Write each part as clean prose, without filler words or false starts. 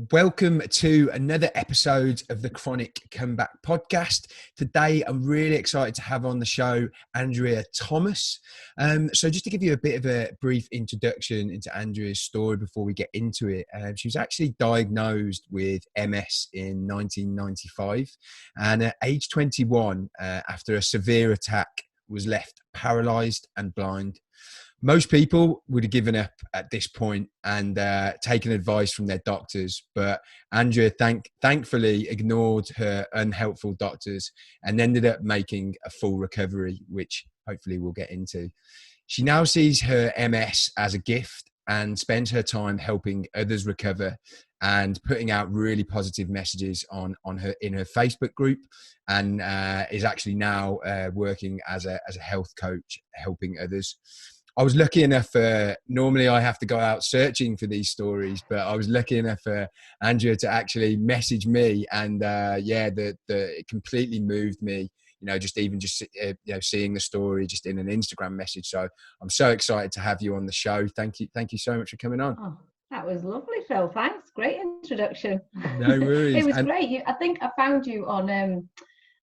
Welcome to another episode of the Chronic Comeback podcast. Today, I'm really excited to have on the show Andrea Thomas. So just to give you a bit of a brief introduction into Andrea's story before we get into it, she was actually diagnosed with MS in 1995, and at age 21, after a severe attack, was left paralysed and blind. Most people would have given up at this point and taken advice from their doctors, but Andrea thankfully ignored her unhelpful doctors and ended up making a full recovery, which hopefully we'll get into. She now sees her MS as a gift and spends her time helping others recover and putting out really positive messages in her Facebook group, and is actually now working as a health coach, helping others. I was lucky enough, normally I have to go out searching for these stories, but I was lucky enough for Andrea to actually message me, and it completely moved me, just seeing the story just in an Instagram message. So I'm so excited to have you on the show. Thank you so much for coming on. Oh, that was lovely, Phil. Thanks. Great introduction. No worries. It was great. I think I found you on a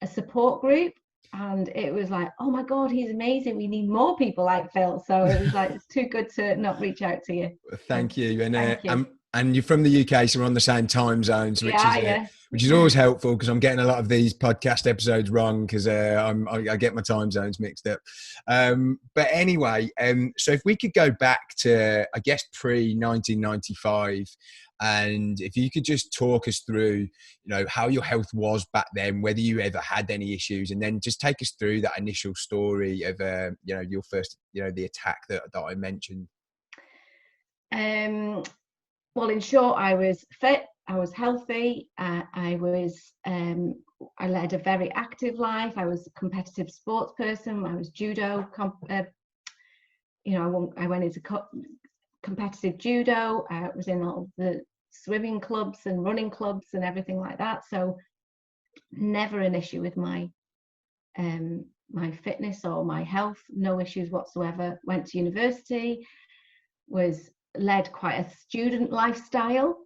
support group. And it was like, oh my God, he's amazing. We need more people like Phil. So it was like, it's too good to not reach out to you. Thank you. And Thank you. And you're from the UK, so we're on the same time zones, which is always helpful, because I'm getting a lot of these podcast episodes wrong because I get my time zones mixed up. But anyway, so if we could go back to, I guess, pre-1995, and if you could just talk us through, how your health was back then, whether you ever had any issues, and then just take us through that initial story of, your first, the attack that I mentioned. Well, in short, I was fit, I was healthy, I led a very active life. I was a competitive sports person. I was judo, I went into competitive judo. I was in all the swimming clubs and running clubs and everything like that. So never an issue with my fitness or my health, no issues whatsoever. Went to university, led quite a student lifestyle.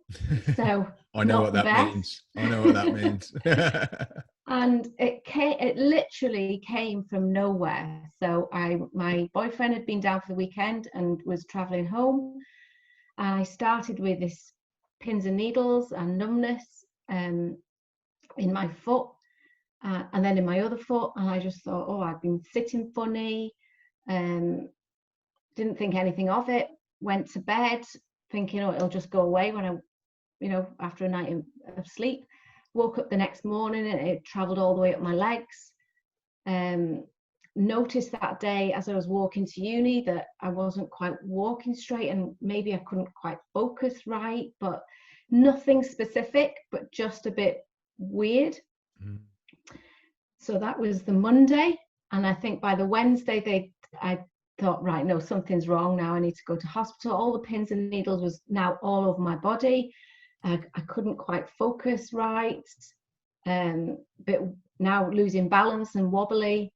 So I know what that means. And it literally came from nowhere. So my boyfriend had been down for the weekend and was traveling home. And I started with this pins and needles and numbness in my foot, and then in my other foot. And I just thought, I've been sitting funny. Didn't think anything of it. Went to bed thinking, it'll just go away when after a night of sleep. Woke up the next morning and it traveled all the way up my legs. Noticed that day as I was walking to uni that I wasn't quite walking straight, and maybe I couldn't quite focus right, but nothing specific, but just a bit weird. So that was the Monday, and I think by the Wednesday I thought, right, no, something's wrong now. I need to go to hospital. All the pins and needles was now all over my body. I couldn't quite focus right, but now losing balance and wobbly.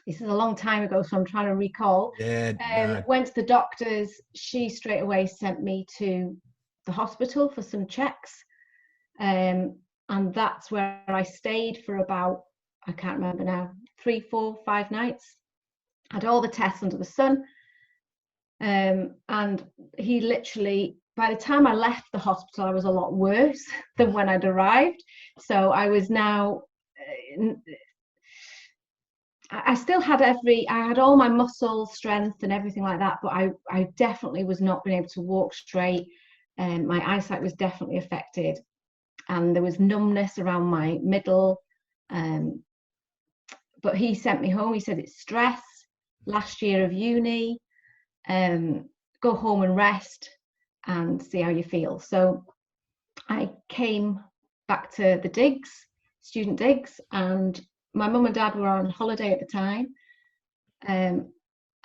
This is a long time ago, so I'm trying to recall. Went to the doctors. She straight away sent me to the hospital for some checks, and that's where I stayed for about, I can't remember now, 3, 4, 5 nights. Had all the tests under the sun, and he literally, by the time I left the hospital, I was a lot worse than when I'd arrived. So I was now, I still had I had all my muscle strength and everything like that, but I definitely was not being able to walk straight, and my eyesight was definitely affected, and there was numbness around my middle. But he sent me home. He said, it's stress, last year of uni, go home and rest and see how you feel. So I came back to the digs, student digs, and my mum and dad were on holiday at the time, and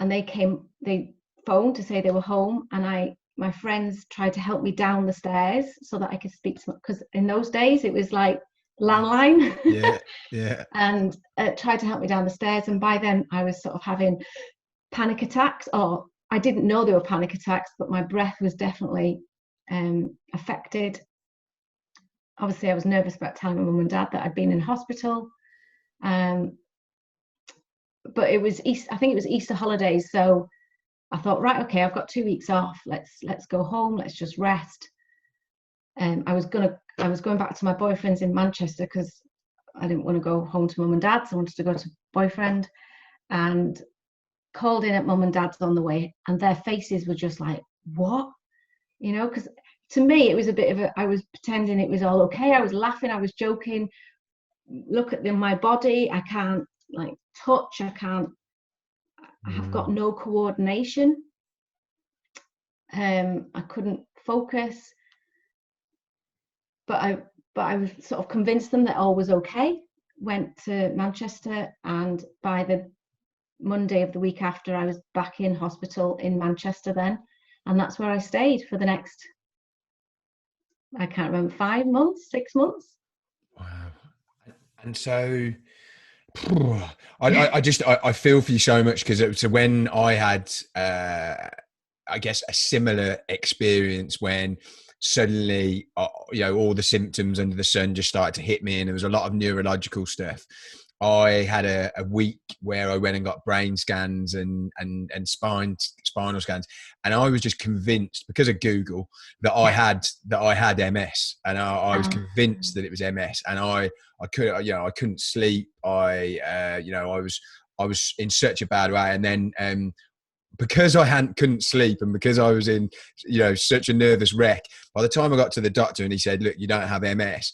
they phoned to say they were home, and my friends tried to help me down the stairs so that I could speak to them, because in those days it was like landline. Yeah. And tried to help me down the stairs, and by then I was sort of having panic attacks, or I didn't know they were panic attacks, but my breath was definitely affected. obviously I was nervous about telling my mum and dad that I'd been in hospital. But it was I think it was Easter holidays, so I thought, right, okay, I've got 2 weeks off. Let's go home. Let's just rest. I was going back to my boyfriend's in Manchester because I didn't want to go home to mum and dad's. I wanted to go to boyfriend, and called in at mum and dad's on the way, and their faces were just like, what? You know, because to me it was a bit of I was pretending it was all okay. I was laughing, I was joking. Look at my body. I can't like touch. I have got no coordination. I couldn't focus. But I was sort of convinced them that all was okay. Went to Manchester, and by the Monday of the week after, I was back in hospital in Manchester then, and that's where I stayed for the next, I can't remember, 5 months, 6 months. Wow. And so I feel for you so much, because when I had I guess a similar experience when suddenly all the symptoms under the sun just started to hit me, and there was a lot of neurological stuff. I had a week where I went and got brain scans and spinal scans, and I was just convinced, because of Google, that I had MS, and I was convinced that it was MS, and I couldn't sleep. I was in such a bad way, and then because I couldn't sleep, and because I was in such a nervous wreck, by the time I got to the doctor and he said, look, you don't have MS,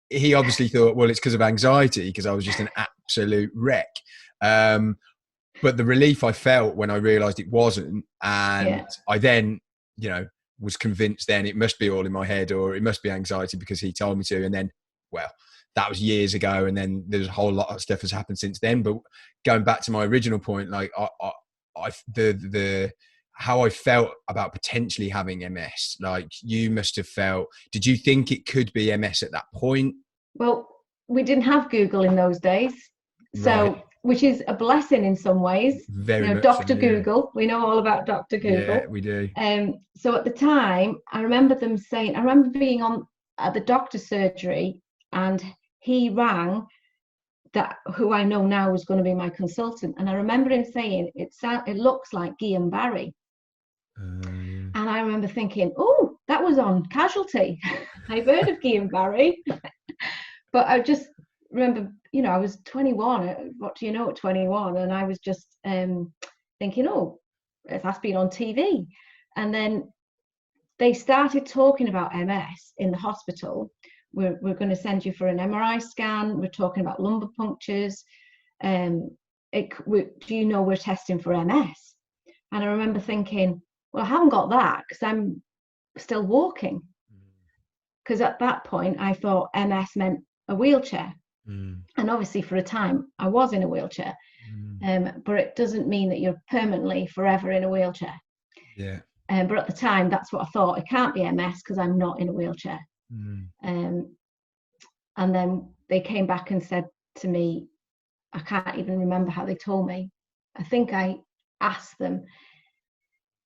he obviously thought, well, it's because of anxiety, because I was just an absolute wreck. But the relief I felt when I realized it wasn't, and I then was convinced then it must be all in my head, or it must be anxiety because he told me to. And then, well, that was years ago, and then there's a whole lot of stuff has happened since then. But going back to my original point, like how I felt about potentially having MS, like you must have felt. Did you think it could be MS at that point? Well, we didn't have Google in those days, so right. Which is a blessing in some ways. Very much Dr. so, yeah. Google, we know all about Dr. Google. Yeah, we do. So at the time, I remember them saying, I remember being at the doctor's surgery, and he rang who I know now was going to be my consultant, and I remember him saying, it looks like Guillain-Barré. And I remember thinking, oh, that was on Casualty. I've heard of Guillain-Barré. But I just remember, I was 21. What do you know at 21? And I was just thinking, oh, that's been on TV. And then they started talking about MS in the hospital. We're going to send you for an MRI scan. We're talking about lumbar punctures. Do you know we're testing for MS? And I remember thinking, well, I haven't got that because I'm still walking. Because at that point, I thought MS meant a wheelchair. And obviously for a time, I was in a wheelchair. But it doesn't mean that you're permanently forever in a wheelchair. Yeah. But at the time, that's what I thought. It can't be MS because I'm not in a wheelchair. And then they came back and said to me, I can't even remember how they told me. I think I asked them.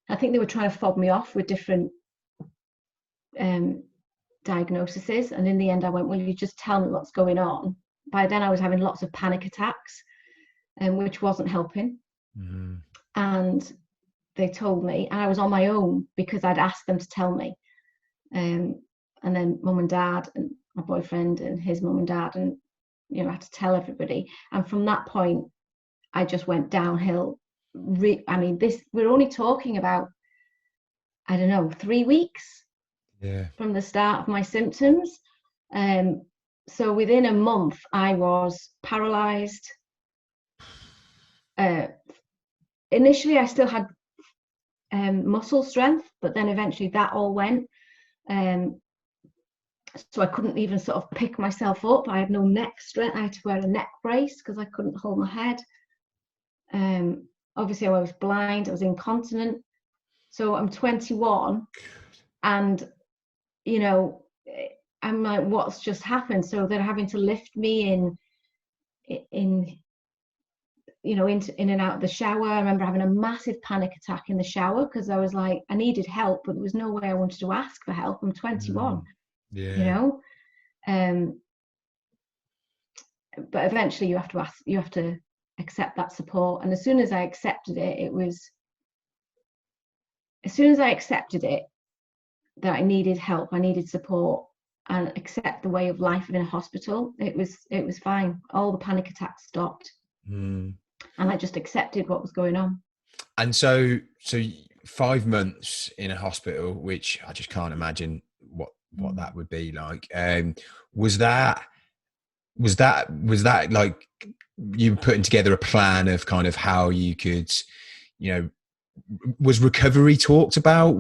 I think they were trying to fob me off with different diagnoses. And in the end, I went, well, you just tell me what's going on. By then, I was having lots of panic attacks, which wasn't helping. And they told me, and I was on my own because I'd asked them to tell me. And then mum and dad and my boyfriend and his mum and dad, and I had to tell everybody. And from that point, I just went downhill. We're only talking about, I don't know, 3 weeks from the start of my symptoms. So within a month, I was paralyzed. Initially, I still had muscle strength, but then eventually that all went. So I couldn't even sort of pick myself up. I had no neck strength. I had to wear a neck brace because I couldn't hold my head. Obviously, I was blind. I was incontinent. So I'm 21, and I'm like, what's just happened? So they're having to lift me in and out of the shower. I remember having a massive panic attack in the shower because I was like, I needed help, but there was no way I wanted to ask for help. I'm 21. But eventually you have to accept that support. And as soon as I accepted it, that I needed help, I needed support, and accept the way of life in a hospital, it was fine. All the panic attacks stopped. And I just accepted what was going on. And so 5 months in a hospital, which I just can't imagine what that would be like. Was that like you putting together a plan of kind of how you could, was recovery talked about?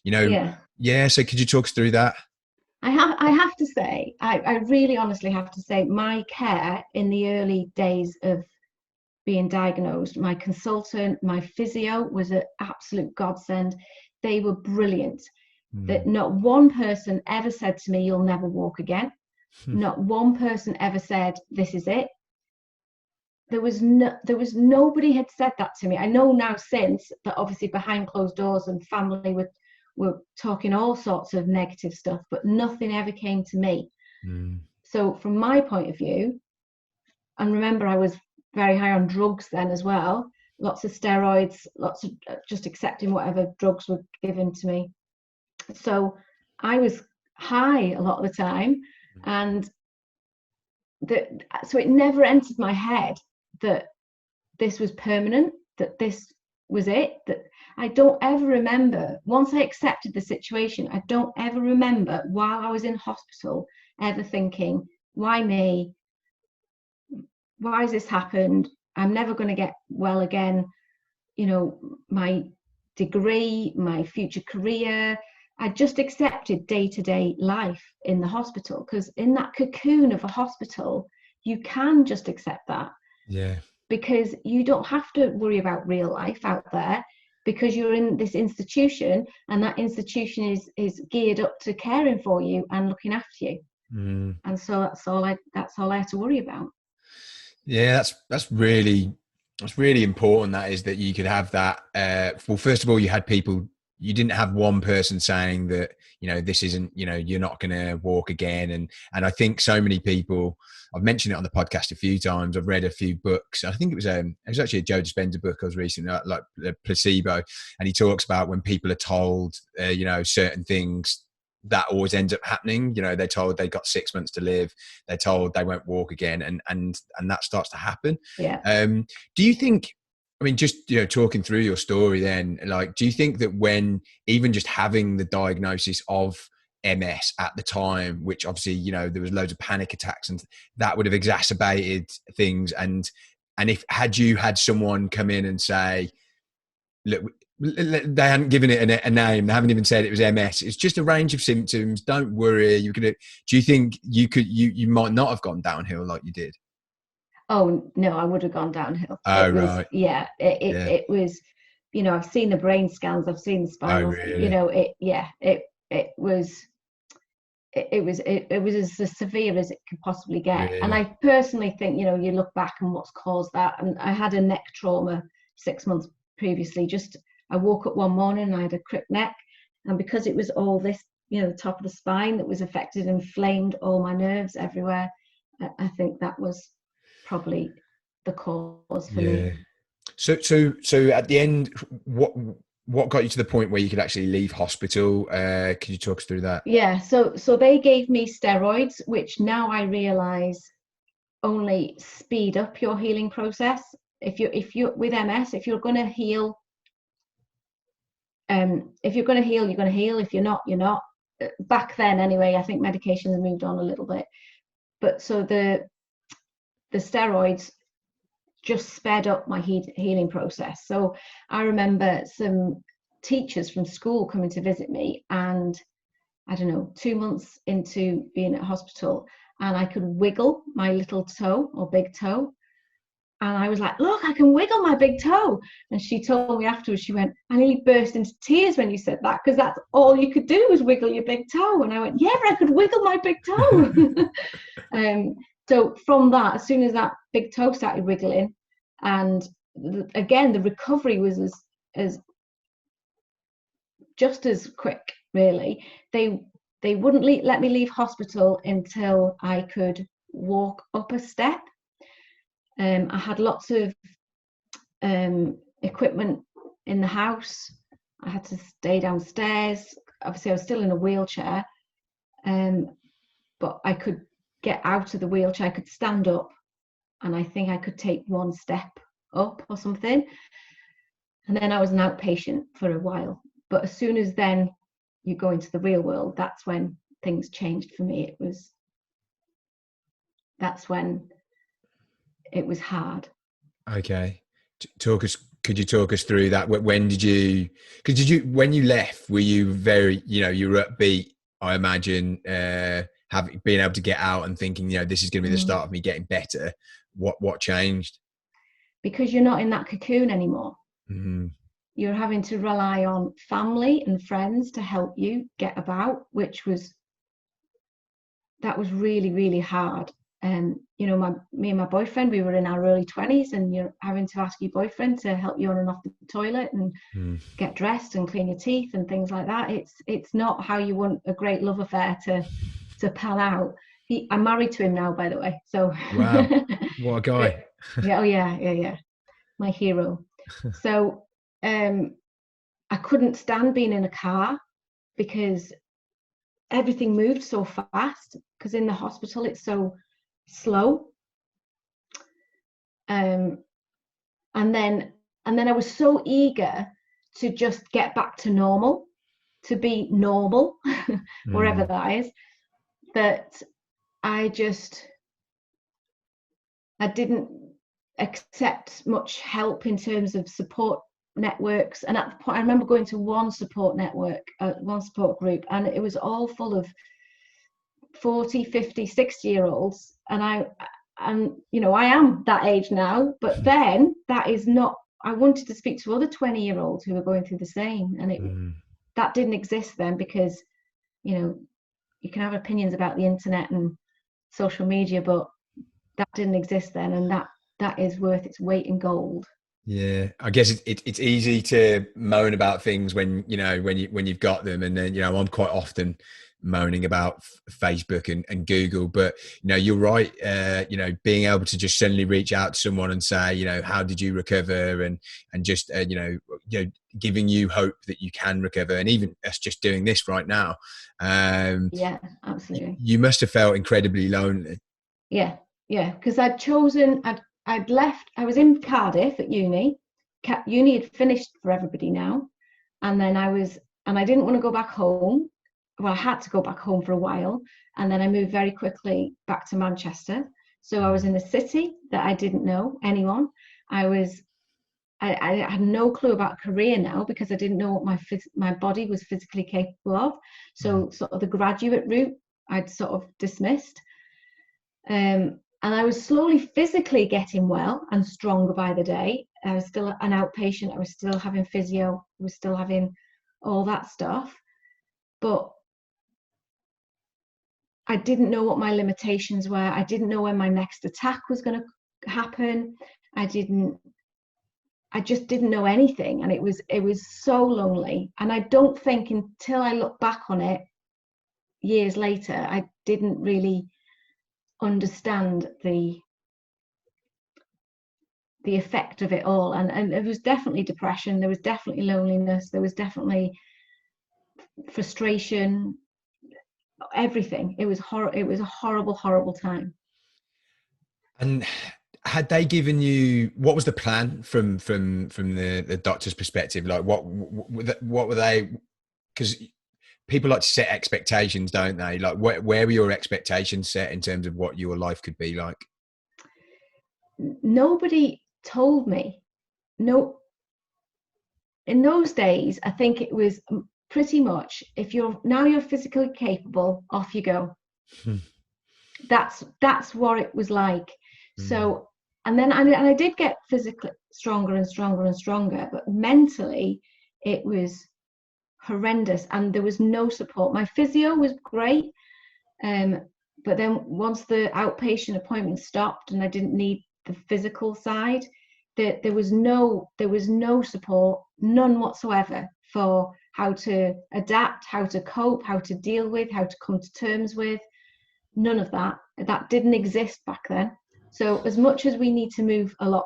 Yeah. So could you talk us through that? I have to say, I really honestly have to say, my care in the early days of being diagnosed, my consultant, my physio was an absolute godsend. They were brilliant. That not one person ever said to me, "You'll never walk again." Not one person ever said, "This is it." There was nobody had said that to me. I know now since that obviously behind closed doors and family were talking all sorts of negative stuff, but nothing ever came to me. So from my point of view, and remember I was very high on drugs then as well, lots of steroids, lots of just accepting whatever drugs were given to me. So I was high a lot of the time, and so it never entered my head that this was permanent, that this was it. That I don't ever remember, once I accepted the situation, I don't ever remember while I was in hospital ever thinking, why me? Why has this happened? I'm never going to get well again. My degree, my future career, I just accepted day-to-day life in the hospital, because in that cocoon of a hospital, you can just accept that. Yeah. Because you don't have to worry about real life out there, because you're in this institution, and that institution is geared up to caring for you and looking after you. And so that's all I had to worry about. Yeah, that's really important. That is, that you could have that. Well, first of all, you had people. You didn't have one person saying that, this isn't, you're not going to walk again. And I think so many people, I've mentioned it on the podcast a few times. I've read a few books. I think it was actually a Joe Dispenza book I was recently, like Placebo. And he talks about when people are told, certain things, that always ends up happening. They're told they got 6 months to live. They're told they won't walk again. And that starts to happen. Yeah. Do you think, just, talking through your story then, like, do you think that when even just having the diagnosis of MS at the time, which obviously, there was loads of panic attacks, and that would have exacerbated things. And if had you had someone come in and say, look, they hadn't given it a name, they haven't even said it was MS, it's just a range of symptoms, don't worry, do you think you might not have gone downhill like you did? Oh no, I would have gone downhill. Right. It was, I've seen the brain scans, I've seen the spinal, really? It was as severe as it could possibly get. Really? And I personally think, you look back and what's caused that. And I had a neck trauma 6 months previously. I woke up one morning and I had a crick neck, and because it was all this, the top of the spine that was affected, inflamed all my nerves everywhere. I think that was probably the cause for me. So at the end, what got you to the point where you could actually leave hospital? Could you talk us through that? Yeah, so they gave me steroids, which now I realize only speed up your healing process. If you're with MS, if you're going to heal, you're going to heal. If you're not, you're not. Back then, anyway, I think medication has moved on a little bit, but so the steroids just sped up my healing process. So I remember some teachers from school coming to visit me, and I don't know, 2 months into being at hospital, and I could wiggle my little toe or big toe. And I was like, look, I can wiggle my big toe. And she told me afterwards, she went, I nearly burst into tears when you said that, because that's all you could do was wiggle your big toe. And I went, yeah, but I could wiggle my big toe. So from that, as soon as that big toe started wiggling, and again, the recovery was as just as quick, really. They they wouldn't let me leave hospital until I could walk up a step. I had lots of equipment in the house. I had to stay downstairs. Obviously, I was still in a wheelchair, but I could get out of the wheelchair. I could stand up, and I think I could take one step up or something. And then I was an outpatient for a while. But as soon as then you go into the real world, that's when things changed for me. That's when it was hard. Okay. Could you talk us through that? When did you, when you left, were you very, you were upbeat, I imagine, being able to get out and thinking, this is going to be the start of me getting better. What changed? Because you're not in that cocoon anymore. Mm-hmm. You're having to rely on family and friends to help you get about, that was really, really hard. Me and my boyfriend, we were in our early 20s, and you're having to ask your boyfriend to help you on and off the toilet and get dressed and clean your teeth and things like that. It's not how you want a great love affair to pan out. I'm married to him now, by the way. So wow, what a guy! yeah, my hero. So I couldn't stand being in a car because everything moved so fast, because in the hospital it's so slow. And then I was so eager to just get back to normal, to be normal, wherever that is, that I didn't accept much help in terms of support networks. And at the point, I remember going to one support network, one support group, and it was all full of 40, 50, 60-year-olds. And I am that age now, but then that is not, I wanted to speak to other 20-year-olds who were going through the same. And that didn't exist then, because, you can have opinions about the internet and social media, but that didn't exist then. And that is worth its weight in gold. Yeah, I guess it's easy to moan about things when you've got them, and then I'm quite often moaning about Facebook and Google, but you're right. Being able to just suddenly reach out to someone and say, how did you recover, and just giving you hope that you can recover, and even us just doing this right now. Yeah, absolutely. You must have felt incredibly lonely. Yeah, because I'd left. I was in Cardiff at uni. Uni had finished for everybody now, and then I didn't want to go back home. Well, I had to go back home for a while, and then I moved very quickly back to Manchester. So I was in a city that I didn't know anyone. I had no clue about career now, because I didn't know what my body was physically capable of. So sort of the graduate route I'd sort of dismissed. And I was slowly physically getting well and stronger by the day. I was still an outpatient. I was still having physio. I was still having all that stuff. But I didn't know what my limitations were. I didn't know when my next attack was going to happen. I just didn't know anything. And it was so lonely. And I don't think, until I look back on it years later, I didn't really understand the effect of it all. And there was definitely depression, there was definitely loneliness, there was definitely frustration, everything. It was a horrible time. And had they given you, what was the plan from the doctor's perspective? Like what were they, because people like to set expectations, don't they? Like where were your expectations set in terms of what your life could be like? Nobody told me. No, in those days, I think it was pretty much, if you're physically capable, off you go. That's what it was like. So, and then I did get physically stronger and stronger and stronger, but mentally it was horrendous, and there was no support. My physio was great, but then once the outpatient appointment stopped and I didn't need the physical side, there was no support, none whatsoever, for how to adapt, how to cope, how to deal with, how to come to terms with. None of that. That didn't exist back then. So as much as we need to move a lot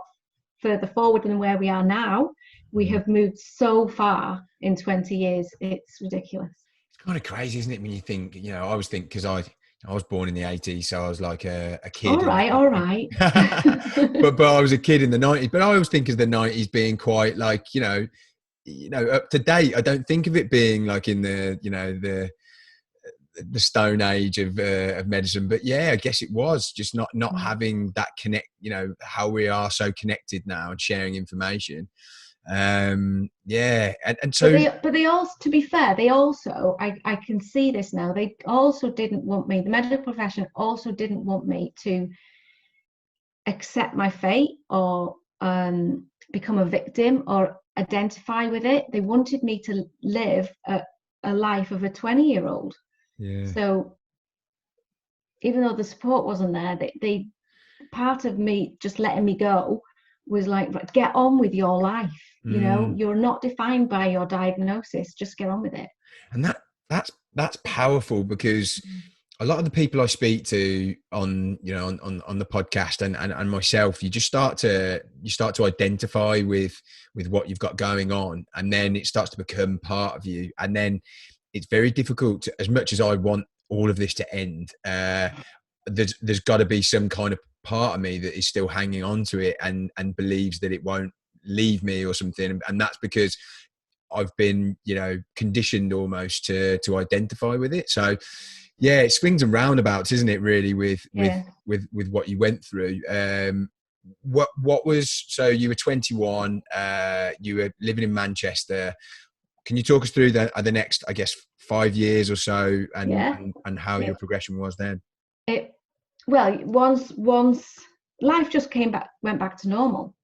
further forward than where we are now, we have moved so far in 20 years. It's ridiculous. It's kind of crazy, isn't it, when you think, I always think, because I was born in the 80s, so I was like a kid. All right. but I was a kid in the 90s. But I always think of the 90s being quite like, up to date. I don't think of it being like in the stone age of medicine. But yeah, I guess it was just not having that connect, how we are so connected now and sharing information. And so, but they also, to be fair, they also, I can see this now, they also didn't want me, the medical profession also didn't want me to accept my fate or become a victim or identify with it. They wanted me to live a life of a 20-year-old. yeah. So even though the support wasn't there, they part of me just letting me go was like, get on with your life. You're not defined by your diagnosis. Just get on with it. And that's powerful, because a lot of the people I speak to on the podcast and myself, you start to identify with what you've got going on, and then it starts to become part of you, and then it's very difficult to, as much as I want all of this to end, there's got to be some kind of part of me that is still hanging on to it and believes that it won't leave me or something, and that's because I've been conditioned almost to identify with it. So yeah, it swings and roundabouts, isn't it, really, with what you went through. What was, so you were 21, you were living in Manchester. Can you talk us through the next, I guess, 5 years or so, and how your progression was then? Once life just went back to normal.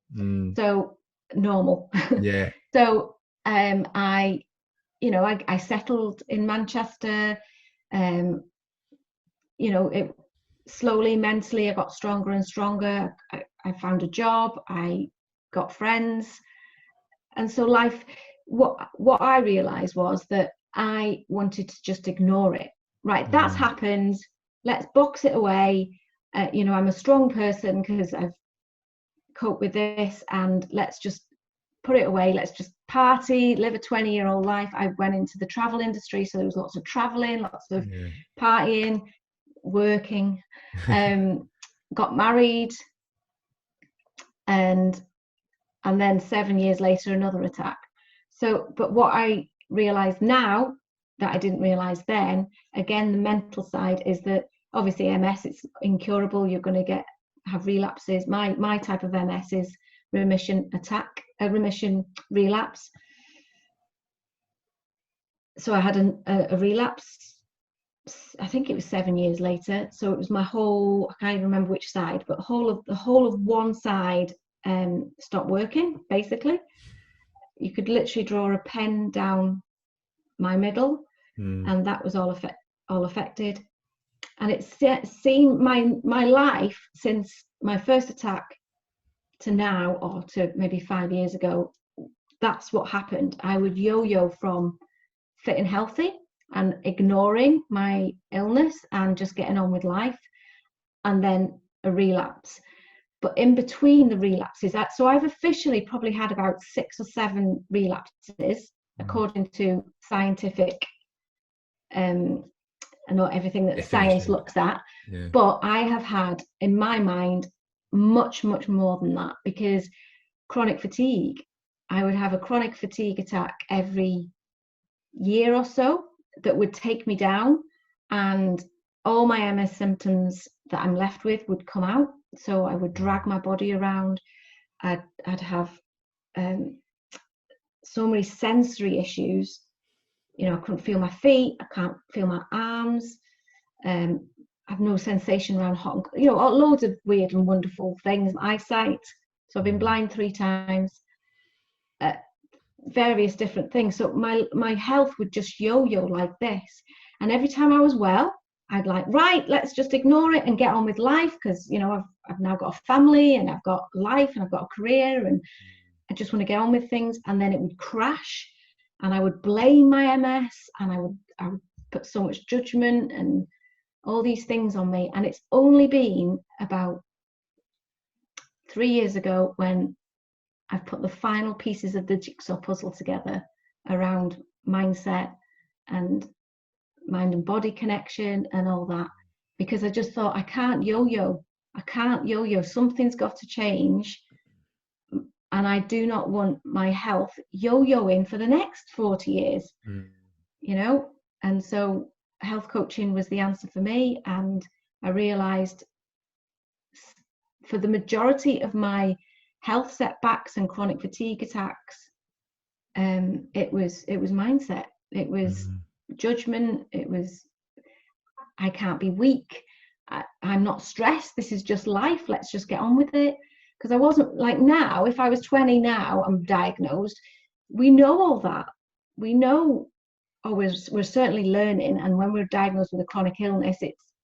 So normal. Yeah. So I settled in Manchester. It slowly, mentally, I got stronger and stronger. I found a job. I got friends, and so life. What I realized was that I wanted to just ignore it. Right, that's happened. Let's box it away. I'm a strong person because I've coped with this, and let's just put it away. Let's just party, live a 20-year-old life. I went into the travel industry, so there was lots of traveling, lots of partying, working. Got married, and then 7 years later, another attack. So, but what I realize now that I didn't realize then, again, the mental side, is that obviously MS, it's incurable. You're going to have relapses. My type of MS is remission relapse. So I had a relapse. I think it was 7 years later. So it was my whole, I can't even remember which side, but the whole of one side stopped working, basically. You could literally draw a pen down my middle, and that was all affected. And it's seen my life since my first attack to now, or to maybe 5 years ago. That's what happened. I would yo-yo from fit and healthy and ignoring my illness and just getting on with life, and then a relapse. But in between the relapses, so I've officially probably had about 6 or 7 relapses, according to scientific, and not everything that science looks at. Yeah. But I have had, in my mind, much, much more than that, because chronic fatigue, I would have a chronic fatigue attack every year or so that would take me down, and all my MS symptoms that I'm left with would come out. So I would drag my body around. I'd have so many sensory issues. I couldn't feel my feet. I can't feel my arms. I have no sensation around hot. Loads of weird and wonderful things. Eyesight. So I've been blind 3 times. Various different things. So my health would just yo-yo like this. And every time I was well, I'd like, right, let's just ignore it and get on with life, because I've now got a family, and I've got life, and I've got a career, and I just want to get on with things. And then it would crash, and I would blame my MS, and I would put so much judgment and all these things on me. And it's only been about 3 years ago when I've put the final pieces of the jigsaw puzzle together around mindset and mind and body connection and all that, because I just thought, I can't yo-yo. Something's got to change, and I do not want my health yo-yoing for the next 40 years. You know. And so health coaching was the answer for me, and I realized for the majority of my health setbacks and chronic fatigue attacks, it was mindset. It was judgment. It was, I can't be weak. I'm not stressed. This is just life. Let's just get on with it. Because I wasn't like now. If I was 20 now, I'm diagnosed. We know all that. We know. Oh, we're certainly learning. And when we're diagnosed with a chronic illness,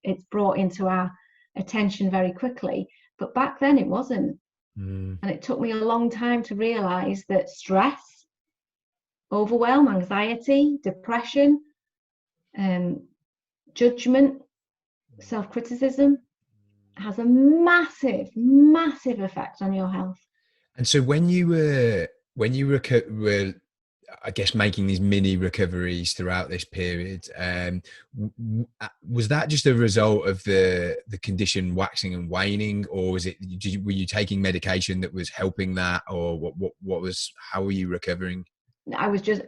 it's brought into our attention very quickly. But back then it wasn't. And it took me a long time to realize that stress, overwhelm, anxiety, depression, judgment, self-criticism has a massive, massive effect on your health. And so when you were I guess making these mini recoveries throughout this period, was that just a result of the condition waxing and waning, or was it, were you taking medication that was helping that, or what was, how were you recovering? I was just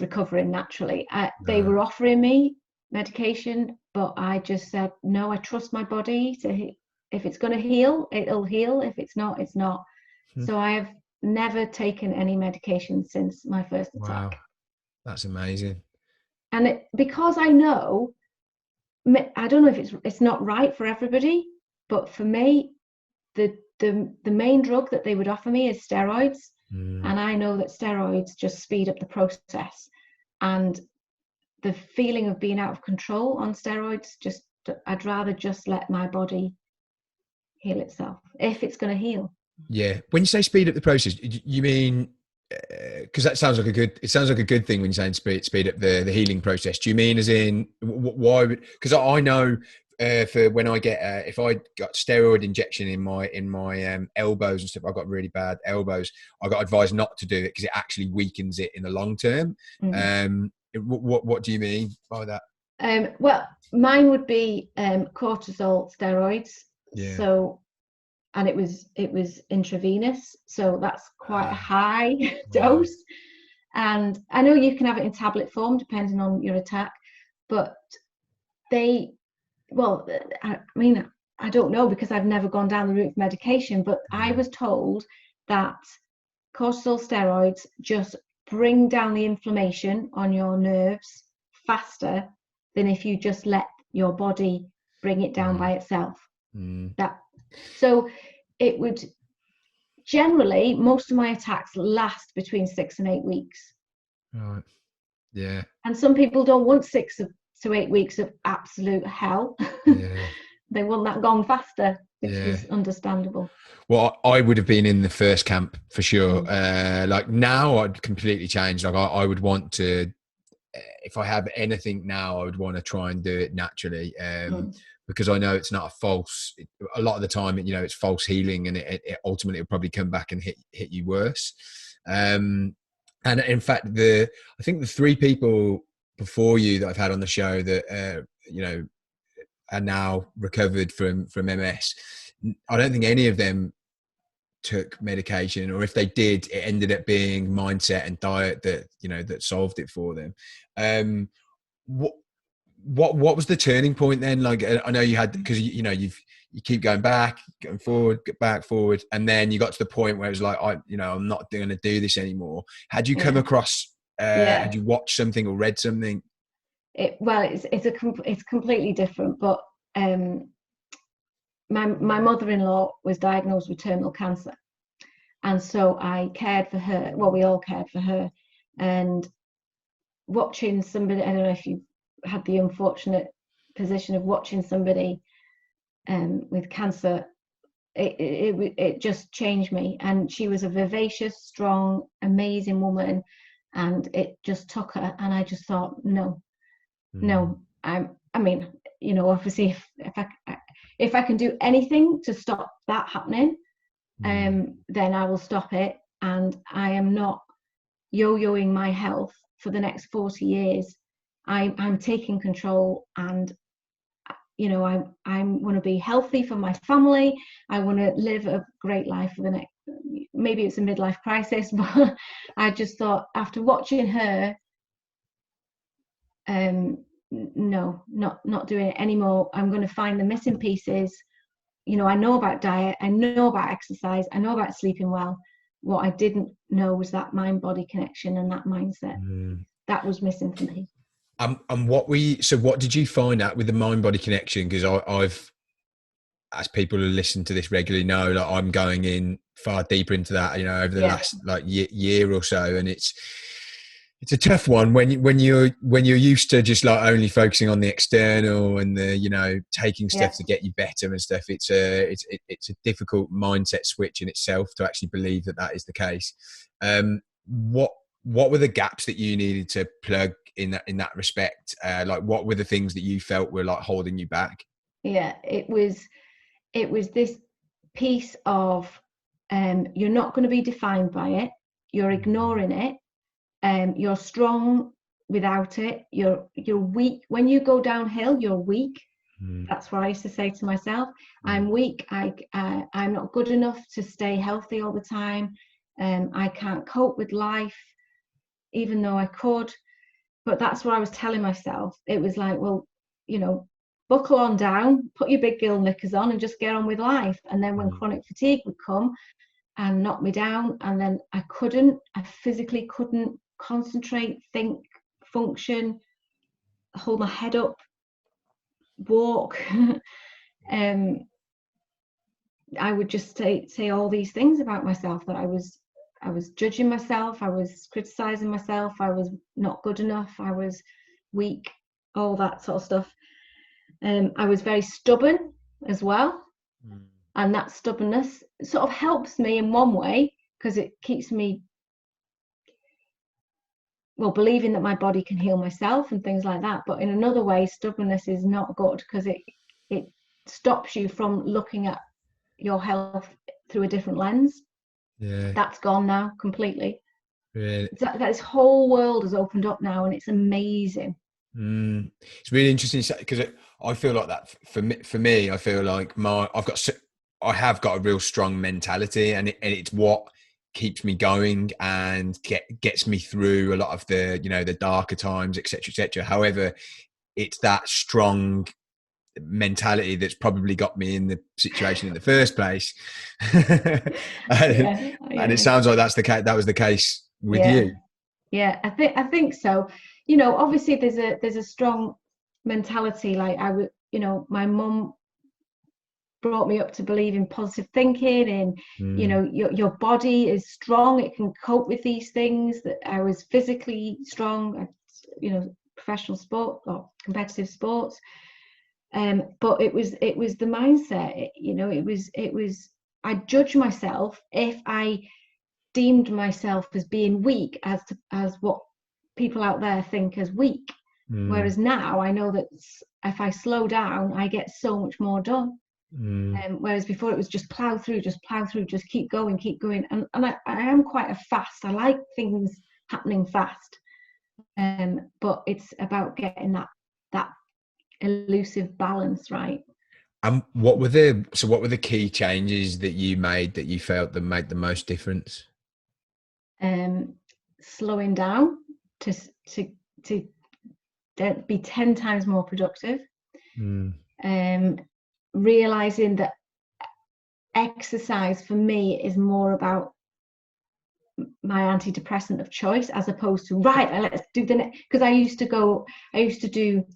recovering naturally. They were offering me medication, but I just said no. I trust my body if it's going to heal, it'll heal. If it's not, it's not. So I have never taken any medication since my first attack. Wow, that's amazing. And because I know, I don't know if it's not right for everybody, but for me, the main drug that they would offer me is steroids. And I know that steroids just speed up the process, and the feeling of being out of control on steroids, I'd rather just let my body heal itself if it's going to heal. Yeah. When you say speed up the process, you mean, because that sounds like a good thing when you're saying speed up the healing process. Do you mean as in why? Because I know for when I get if I got steroid injection in my elbows and stuff, I got really bad elbows. I got advised not to do it because it actually weakens it in the long term. What do you mean by that? Well, mine would be cortisol steroids. Yeah. So, and it was intravenous, so that's quite a high dose. And I know you can have it in tablet form depending on your attack, but I mean, I don't know because I've never gone down the route of medication, but I was told that cortisol steroids just bring down the inflammation on your nerves faster than if you just let your body bring it down by itself. So it would generally, most of my attacks last between 6 and 8 weeks. Right. Yeah. And some people don't want 6 to 8 weeks of absolute hell. Yeah. They want that gone faster, which is understandable. Well, I would have been in the first camp for sure. Like now I'd completely changed. Like I would want to, if I have anything now, I would want to try and do it naturally. Because I know it's not a lot of the time, it's false healing, and it ultimately will probably come back and hit you worse. And in fact, I think the 3 people before you that I've had on the show that, are now recovered from MS, I don't think any of them took medication, or if they did, it ended up being mindset and diet that solved it for them. What was the turning point then? Like, I know you had, because you keep going back, going forward, get back, forward, and then you got to the point where it was like, I'm not going to do this anymore. Had you come across? Had you watched something or read something? It's completely different. But my mother-in-law was diagnosed with terminal cancer, and so I cared for her. Well, we all cared for her, and watching somebody. I don't know if you had the unfortunate position of watching somebody with cancer it just changed me. And she was a vivacious, strong, amazing woman, and it just took her. And I just thought, no, I mean, obviously, if I can do anything to stop that happening, then I will stop it. And I am not yo-yoing my health for the next 40 years. I'm taking control, and I want to be healthy for my family. I want to live a great life for the next, maybe it's a midlife crisis, but I just thought, after watching her, no, not doing it anymore. I'm going to find the missing pieces. I know about diet, I know about exercise, I know about sleeping well. What I didn't know was that mind-body connection and that mindset. That was missing for me. And what did you find out with the mind-body connection? Because I've, as people who listen to this regularly know, like, I'm going in far deeper into that, over the last year or so, and it's a tough one when you're used to just like only focusing on the external and the taking stuff to get you better and stuff. It's a difficult mindset switch in itself to actually believe that is the case. What were the gaps that you needed to plug in that respect? Like, what were the things that you felt were like holding you back? It was this piece of you're not going to be defined by it. You're ignoring it. You're strong without it. You're weak. When you go downhill, you're weak. That's what I used to say to myself. I'm weak. I'm not good enough to stay healthy all the time. I can't cope with life, even though I could. But that's what I was telling myself. It was like, well, buckle on down, put your big girl knickers on, and just get on with life. And then when chronic fatigue would come and knock me down, and then I physically couldn't concentrate, think, function, hold my head up, walk. I would just say all these things about myself, that I was judging myself, I was criticizing myself, I was not good enough, I was weak, all that sort of stuff. I was very stubborn as well. And that stubbornness sort of helps me in one way, because it keeps me believing that my body can heal myself and things like that. But in another way, stubbornness is not good, because it stops you from looking at your health through a different lens. That's gone now completely. Really? This whole world has opened up now, and it's amazing. It's really interesting, because I feel like that for me, I feel like I have got a real strong mentality, and it's what keeps me going and gets me through a lot of the the darker times, etc. However, it's that strong mentality that's probably got me in the situation in the first place. And it sounds like that was the case with you. I think so. Obviously there's a strong mentality. Like my mum brought me up to believe in positive thinking, and your body is strong, it can cope with these things. That I was physically strong, professional sport or competitive sports, but it was the mindset. It was I judged myself if I deemed myself as being weak, as what people out there think as weak. Whereas now I know that if I slow down, I get so much more done. Whereas before it was just plow through, just keep going. And I am quite a fast. I like things happening fast. But it's about getting that elusive balance right. What were the key changes that you made that you felt that made the most difference? Slowing down to be 10 times more productive. Realizing that exercise for me is more about my antidepressant of choice, as opposed to let's do the next. Because I used to do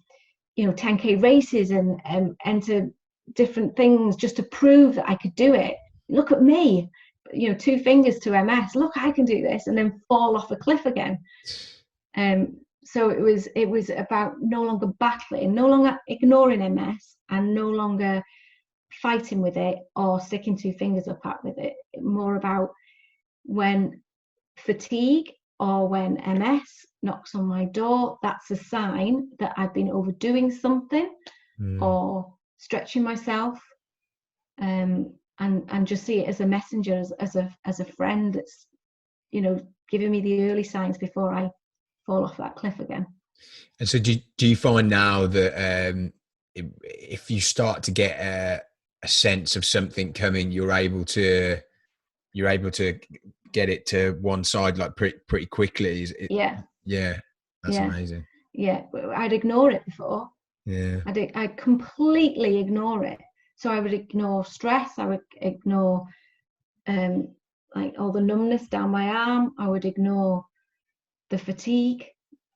10K races and enter different things just to prove that I could do it. Look at me, 2 fingers to MS. Look, I can do this, and then fall off a cliff again. So it was about no longer battling, no longer ignoring MS, and no longer fighting with it or sticking two fingers up at with it. More about when fatigue or when MS knocks on my door, that's a sign that I've been overdoing something or stretching myself, and just see it as a messenger, as a friend that's, you know, giving me the early signs before I fall off that cliff again. And so do you find now that if you start to get a sense of something coming, you're able to get it to one side like pretty quickly? Yeah, that's amazing. Yeah, I'd ignore it before. Yeah, I'd completely ignore it. So I would ignore stress. I would ignore like all the numbness down my arm. I would ignore the fatigue.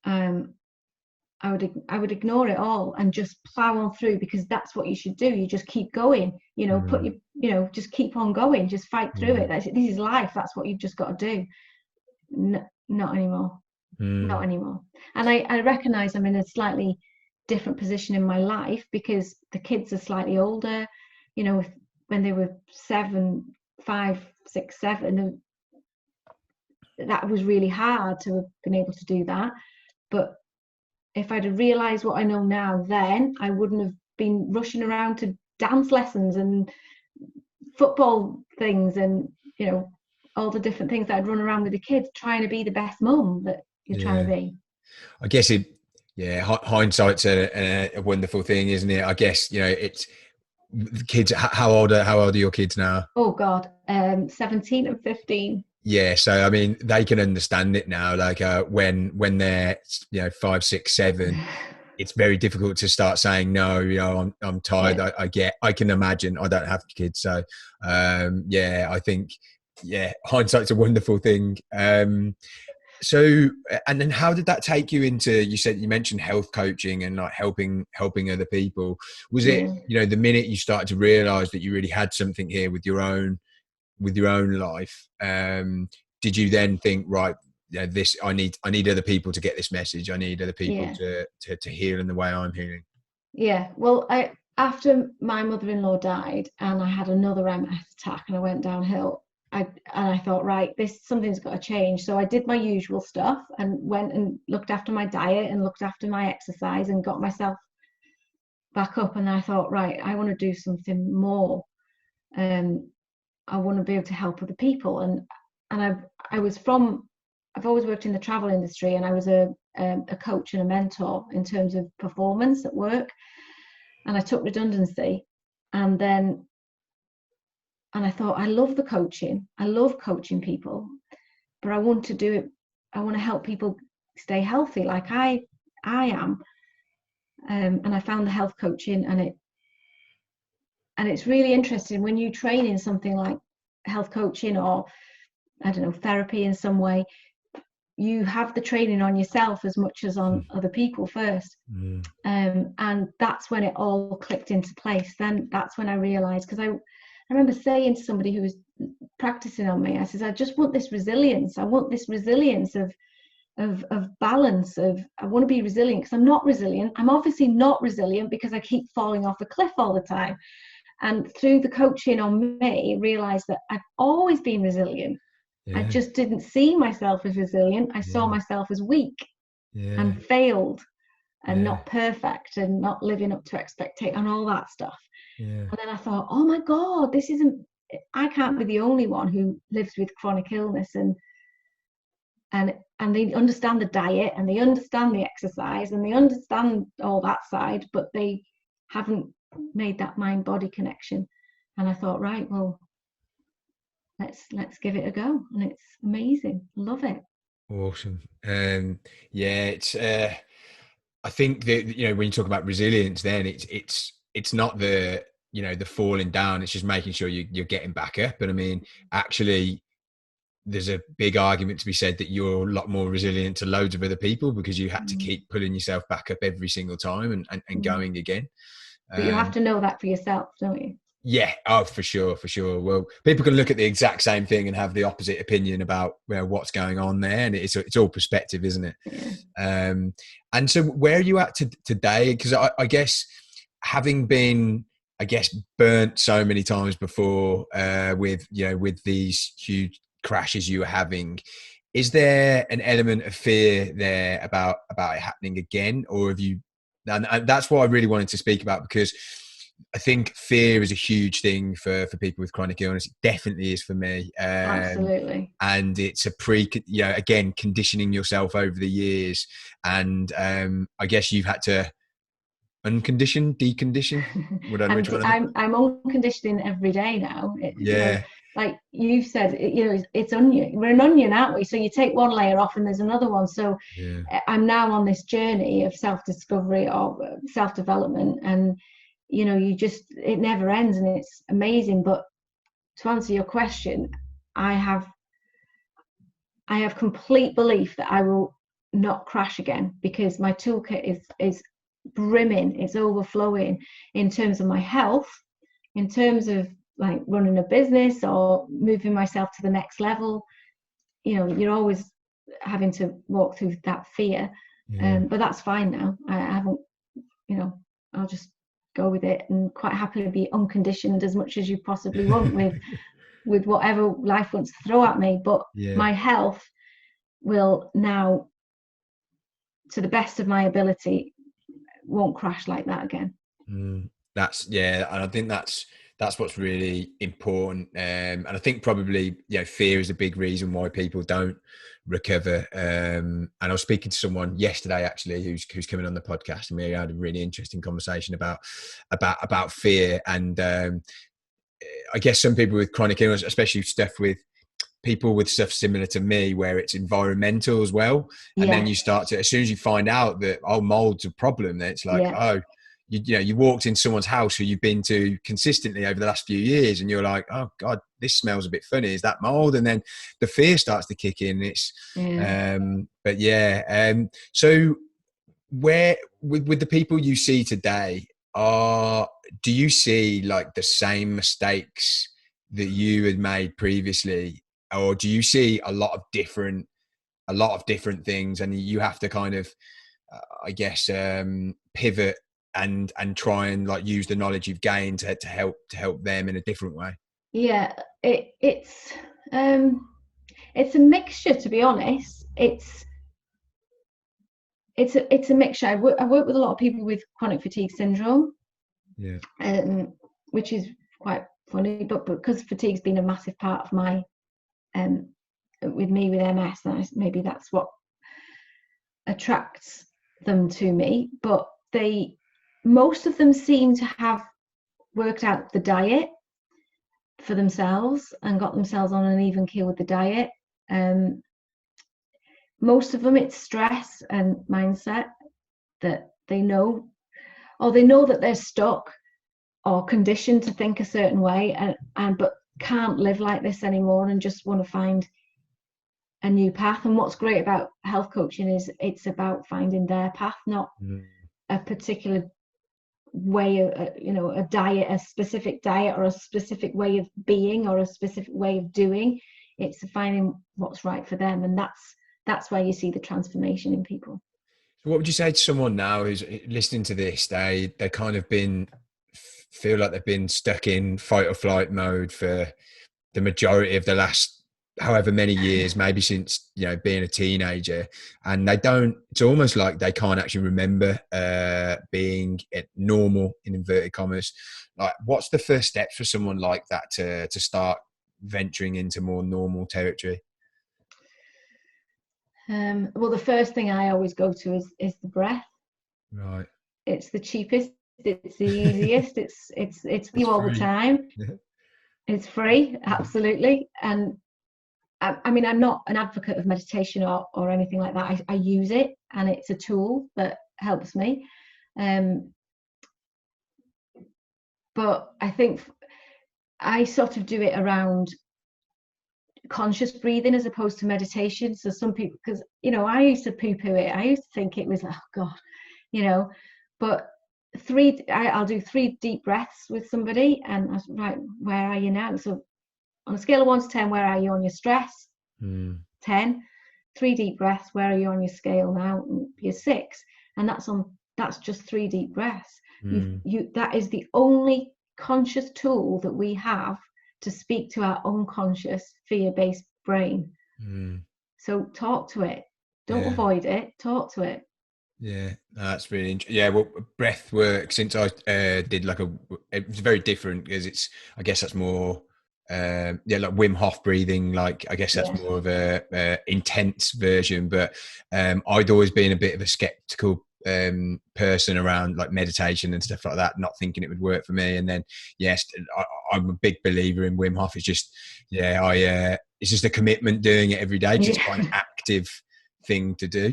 I would ignore it all and just plow on through, because that's what you should do. You just keep going, you know, just keep on going, just fight through it. This is life. That's what you've just got to do. Not anymore. Not anymore. And I recognize I'm in a slightly different position in my life because the kids are slightly older. You know, when they were 7, 5, 6, 7, that was really hard to have been able to do that. But if I'd have realised what I know now then, I wouldn't have been rushing around to dance lessons and football things and, you know, all the different things that I'd run around with the kids trying to be the best mum that you're trying to be. I guess hindsight's a wonderful thing, isn't it? I guess, you know, it's the kids. How old are your kids now? Oh God, 17 and 15. Yeah, so I mean, they can understand it now. Like when they're, you know, 5, 6, 7, it's very difficult to start saying no. You know, I'm tired. Yeah. I can imagine. I don't have kids, so I think hindsight's a wonderful thing. So, and then how did that take you into? You mentioned health coaching and like helping other people. Was it, you know, the minute you started to realise that you really had something here with your own life, did you then think, right, yeah, this I need other people to get this message. I need other people to heal in the way I'm healing. Yeah. Well, after my mother-in-law died and I had another MS attack and I went downhill, I thought, right, something's got to change. So I did my usual stuff and went and looked after my diet and looked after my exercise and got myself back up. And I thought, right, I want to do something more. I want to be able to help other people. And I've always worked in the travel industry, and I was a coach and a mentor in terms of performance at work. And I took redundancy, and I thought, I love the coaching. I love coaching people, but I want to do it. I want to help people stay healthy like I am. And I found the health coaching, and it's really interesting when you train in something like health coaching or, I don't know, therapy in some way, you have the training on yourself as much as on other people first. And that's when it all clicked into place. Then that's when I realized, because I remember saying to somebody who was practicing on me, I said, I just want this resilience. I want this resilience of balance, I want to be resilient, because I'm not resilient. I'm obviously not resilient because I keep falling off a cliff all the time. And through the coaching on me, realized that I've always been resilient. I just didn't see myself as resilient. I saw myself as weak and failed and not perfect and not living up to expectation and all that stuff. And then I thought, oh my God, I can't be the only one who lives with chronic illness, and they understand the diet and they understand the exercise and they understand all that side, but they haven't made that mind-body connection. And I thought, right, well, let's give it a go. And it's amazing. Love it. Awesome. It's I think that, you know, when you talk about resilience, then it's not the, you know, the falling down, it's just making sure you're getting back up. And I mean, actually, there's a big argument to be said that you're a lot more resilient to loads of other people because you had to keep pulling yourself back up every single time and going again. But you have to know that for yourself, don't you? Yeah. Oh, for sure. Well, people can look at the exact same thing and have the opposite opinion about, you know, what's going on there, and it's all perspective, isn't it? Yeah. And so, where are you at today? Because I guess having been I guess, burnt so many times before with these huge crashes you were having. Is there an element of fear there about it happening again, or have you? And that's what I really wanted to speak about, because I think fear is a huge thing for people with chronic illness. It definitely is for me. Absolutely. And it's again, conditioning yourself over the years. And I guess you've had to uncondition, decondition. I'm unconditioning every day now. Yeah. Like you've said, it's onion. We're an onion, aren't we? So you take one layer off and there's another one. So Yeah. I'm now on this journey of self-discovery or self-development, and it never ends, and it's amazing. But to answer your question, I have complete belief that I will not crash again, because my toolkit is brimming, it's overflowing in terms of my health, in terms of like running a business or moving myself to the next level. You're always having to walk through that fear. But that's fine now. I haven't, I'll just go with it and quite happily be unconditioned as much as you possibly want with whatever life wants to throw at me. But my health will now, to the best of my ability, won't crash like that again. That's and I think that's what's really important. And I think probably fear is a big reason why people don't recover. And I was speaking to someone yesterday actually who's coming on the podcast, and we had a really interesting conversation about fear. And I guess some people with chronic illness, especially stuff with people with stuff similar to me, where it's environmental as well. And then you start to, as soon as you find out that mold's a problem, then it's like, you walked in someone's house who you've been to consistently over the last few years, and you're like, oh God, this smells a bit funny. Is that mold? And then the fear starts to kick in. So where with the people you see today, do you see like the same mistakes that you had made previously, or do you see a lot of different things, and you have to kind of pivot and try and like use the knowledge you've gained to help them in a different way? It's a mixture, to be honest. It's a mixture. I work with a lot of people with chronic fatigue syndrome, which is quite funny, but because fatigue's been a massive part of my with me with MS, maybe that's what attracts them to me. But most of them seem to have worked out the diet for themselves and got themselves on an even keel with the diet. Most of them, it's stress and mindset that they know that they're stuck or conditioned to think a certain way, but can't live like this anymore, and just want to find a new path. And what's great about health coaching is it's about finding their path, not a particular way of a diet, a specific diet, or a specific way of being, or a specific way of doing. It's finding what's right for them, and that's where you see the transformation in people. So what would you say to someone now who's listening to this? They kind of feel like they've been stuck in fight or flight mode for the majority of the last however many years, maybe since being a teenager, and it's almost like they can't actually remember being normal, in inverted commas. Like, what's the first steps for someone like that to start venturing into more normal territory? Well, the first thing I always go to is the breath. Right. It's the cheapest, it's the easiest, it's you all the time. It's free, absolutely. And I mean, I'm not an advocate of meditation or anything like that. I use it, and it's a tool that helps me. But I think I sort of do it around conscious breathing as opposed to meditation. So some people, because I used to poo-poo it. I used to think it was like, oh God, but I'll do 3 deep breaths with somebody, and I was right, where are you now? So on a scale of 1 to 10, where are you on your stress? 10. 3 deep breaths, where are you on your scale now? You're 6. And that's just 3 deep breaths. That is the only conscious tool that we have to speak to our unconscious fear-based brain. So talk to it. Don't avoid it. Talk to it. Yeah, that's really interesting. Yeah, well, breath work, since I did like it was very different, because it's, I guess that's more like Wim Hof breathing, like I guess that's more of a intense version. But I'd always been a bit of a skeptical person around like meditation and stuff like that, not thinking it would work for me. And then I'm a big believer in Wim Hof. It's just it's just a commitment doing it every day, just quite an active thing to do.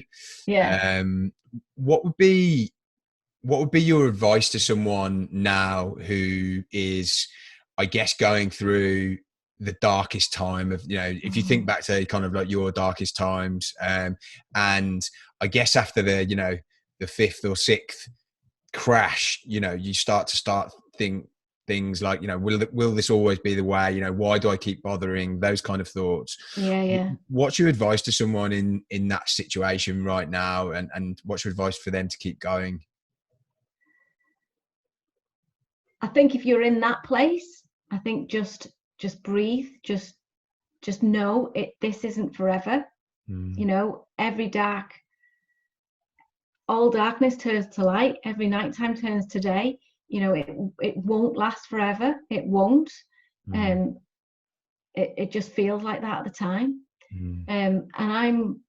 What would be your advice to someone now who is, I guess, going through the darkest time of, if you think back to kind of like your darkest times, and I guess after the fifth or sixth crash, you start think things like, will this always be the way? Why do I keep bothering? Those kind of thoughts. What's your advice to someone in that situation right now, and what's your advice for them to keep going? I think if you're in that place, I think just breathe, just know this isn't forever. All darkness turns to light, every nighttime turns to day. It won't last forever. It won't. It just feels like that at the time. And I'm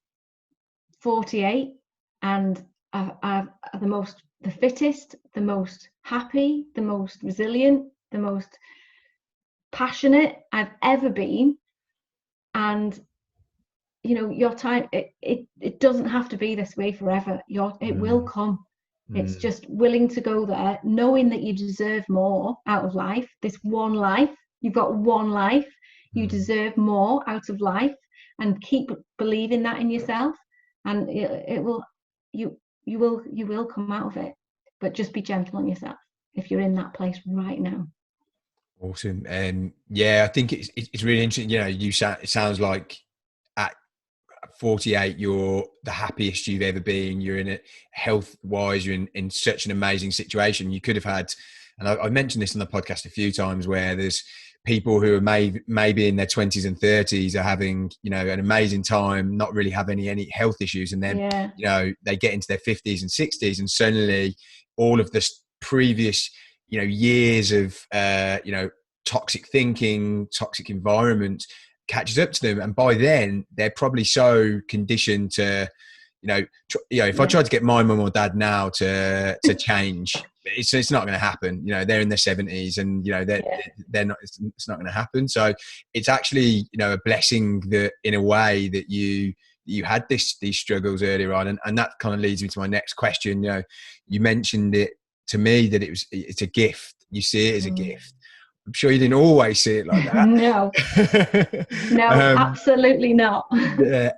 48, and I've the fittest, the most happy, the most resilient, the most passionate I've ever been. And your time, it doesn't have to be this way forever. It will come. It's just willing to go there, knowing that you deserve more out of life. This one life, you've got one life. You deserve more out of life, and keep believing that in yourself, and you will come out of it. But just be gentle on yourself if you're in that place right now. Awesome. I think it's really interesting. It sounds like at 48 you're the happiest you've ever been. You're in it health wise, you're in such an amazing situation. You could have had, and I've mentioned this on the podcast a few times, where there's people who are maybe in their 20s and 30s are having an amazing time, not really have any health issues, and then they get into their 50s and 60s, and suddenly all of this previous years of toxic thinking, toxic environment catches up to them, and by then they're probably so conditioned to if I tried to get my mum or dad now to change, it's not going to happen. They're in their 70s, and they're not, it's not going to happen. So it's actually a blessing that in a way that you had these struggles earlier on, and that kind of leads me to my next question. You mentioned it to me that it's a gift. You see it as a gift. I'm sure you didn't always see it like that. No, absolutely not.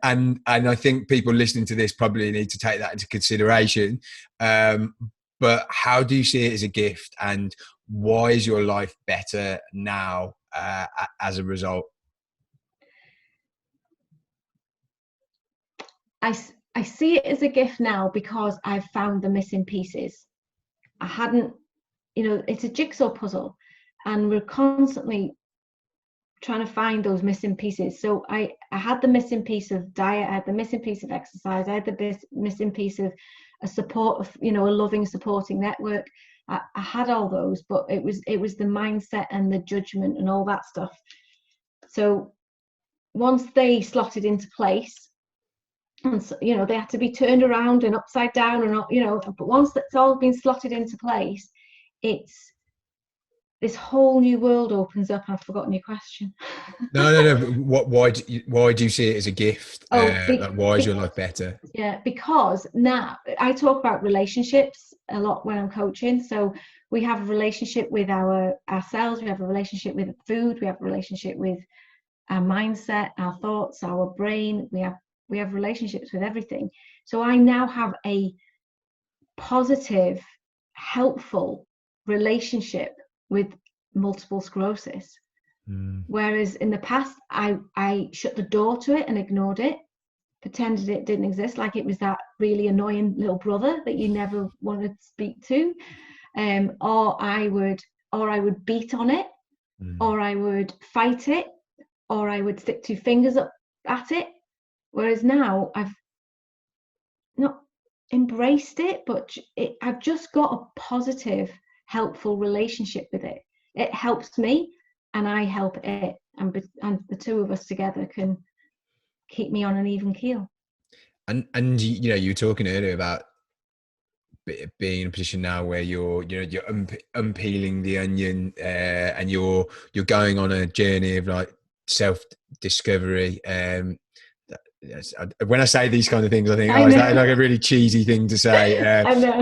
And I think people listening to this probably need to take that into consideration. But how do you see it as a gift, and why is your life better now as a result? I see it as a gift now because I've found the missing pieces. I hadn't, it's a jigsaw puzzle, and we're constantly trying to find those missing pieces. So I had the missing piece of diet, I had the missing piece of exercise, I had the missing piece of a support of, a loving, supporting network. I had all those, but it was the mindset and the judgment and all that stuff. So once they slotted into place, and they had to be turned around and upside down, and but once that's all been slotted into place, it's this whole new world opens up. I've forgotten your question. No. Why do you see it as a gift? Why is your life better? Yeah, because now I talk about relationships a lot when I'm coaching. So we have a relationship with ourselves. We have a relationship with food. We have a relationship with our mindset, our thoughts, our brain. We have relationships with everything. So I now have a positive, helpful relationship with multiple sclerosis. Whereas in the past, I shut the door to it and ignored it, pretended it didn't exist, like it was that really annoying little brother that you never wanted to speak to. Or or I would beat on it, Mm. or I would fight it, or I would stick two fingers up at it. Whereas now I've not embraced it, but I've just got a positive, helpful relationship with it. It helps me and I help it. And the two of us together can keep me on an even keel. And you know, you were talking earlier about being in a position now where you're unpeeling the onion, and you're going on a journey of like self discovery. When I say these kind of things, I think, oh, is that like a really cheesy thing to say? I know.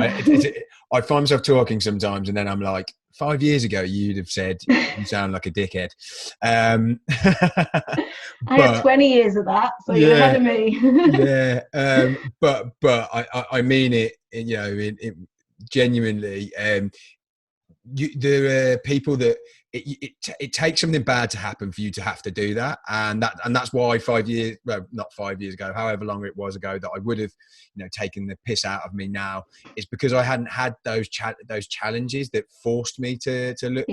I find myself talking sometimes, and then I'm like, 5 years ago, you'd have said you sound like a dickhead. I had 20 years of that, so you're ahead of me. Yeah, but I mean it, you know, it genuinely. There are people that it takes something bad to happen for you to have to do that, and that's why 5 years, well, not 5 years ago, however long it was ago, that I would have, you know, taken the piss out of me now, is because I hadn't had those challenges that forced me to look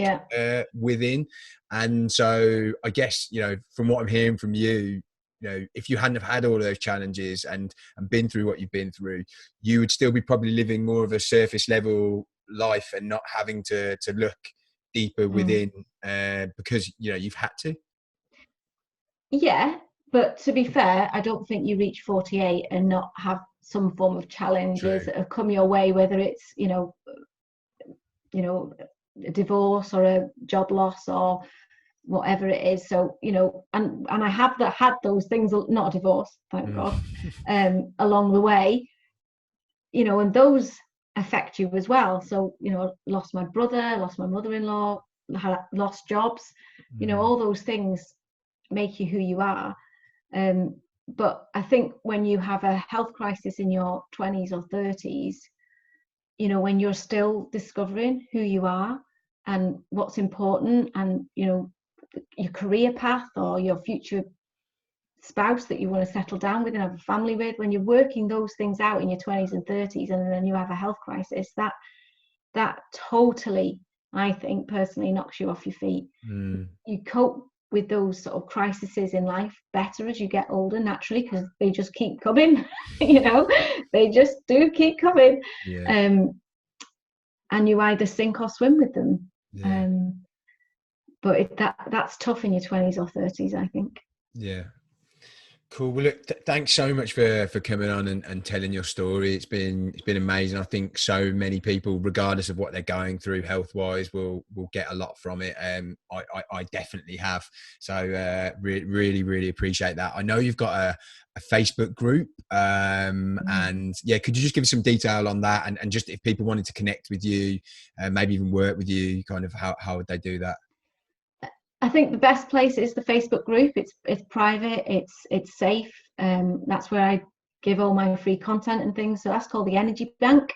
within. And so I guess, you know, from what I'm hearing from you, you know, if you hadn't have had all of those challenges and been through what you've been through, you would still be probably living more of a surface level life and not having to look deeper within, because, you know, you've had to. Yeah, but to be fair, I don't think you reach 48 and not have some form of challenges that have come your way, whether it's, you know, a divorce or a job loss or whatever it is. So, you know, and I have had those things, not a divorce, thank God, along the way, you know, and those affect you as well. So, you know, lost my brother, lost my mother-in-law, lost jobs, you know, all those things make you who you are. But I think when you have a health crisis in your 20s or 30s, you know, when you're still discovering who you are and what's important, and, you know, your career path or your future spouse that you want to settle down with and have a family with, when you're working those things out in your 20s and 30s, and then you have a health crisis, that totally, I think personally, knocks you off your feet. You cope with those sort of crises in life better as you get older, naturally, because they just keep coming. You know, they just do keep coming. And you either sink or swim with them. But that's tough in your 20s or 30s, I think. Yeah. Cool. Well, look, thanks so much for coming on and telling your story. It's been amazing. I think so many people, regardless of what they're going through health wise, will get a lot from it. I definitely have. So really appreciate that. I know you've got a Facebook group, and yeah, could you just give us some detail on that, and just if people wanted to connect with you, maybe even work with you, kind of how would they do that? I think the best place is the Facebook group. It's private, it's safe. That's where I give all my free content and things. So that's called the Energy Bank.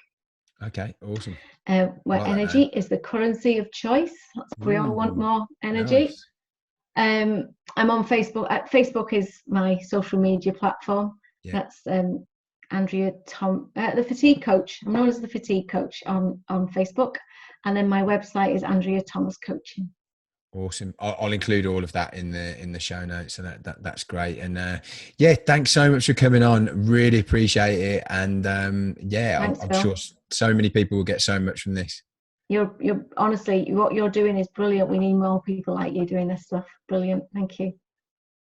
Okay, awesome. Where energy is the currency of choice. We all want more energy. Nice. I'm on Facebook. Facebook is my social media platform. That's Andrea Thomas, the fatigue coach. I'm known as the fatigue coach on Facebook, and then my website is Andrea Thomas Coaching. Awesome. I'll include all of that in the show notes, so that's great. And yeah, thanks so much for coming on. Really appreciate it. And I'm sure so many people will get so much from this. You're honestly, what you're doing is brilliant. We need more people like you doing this stuff. Brilliant. Thank you.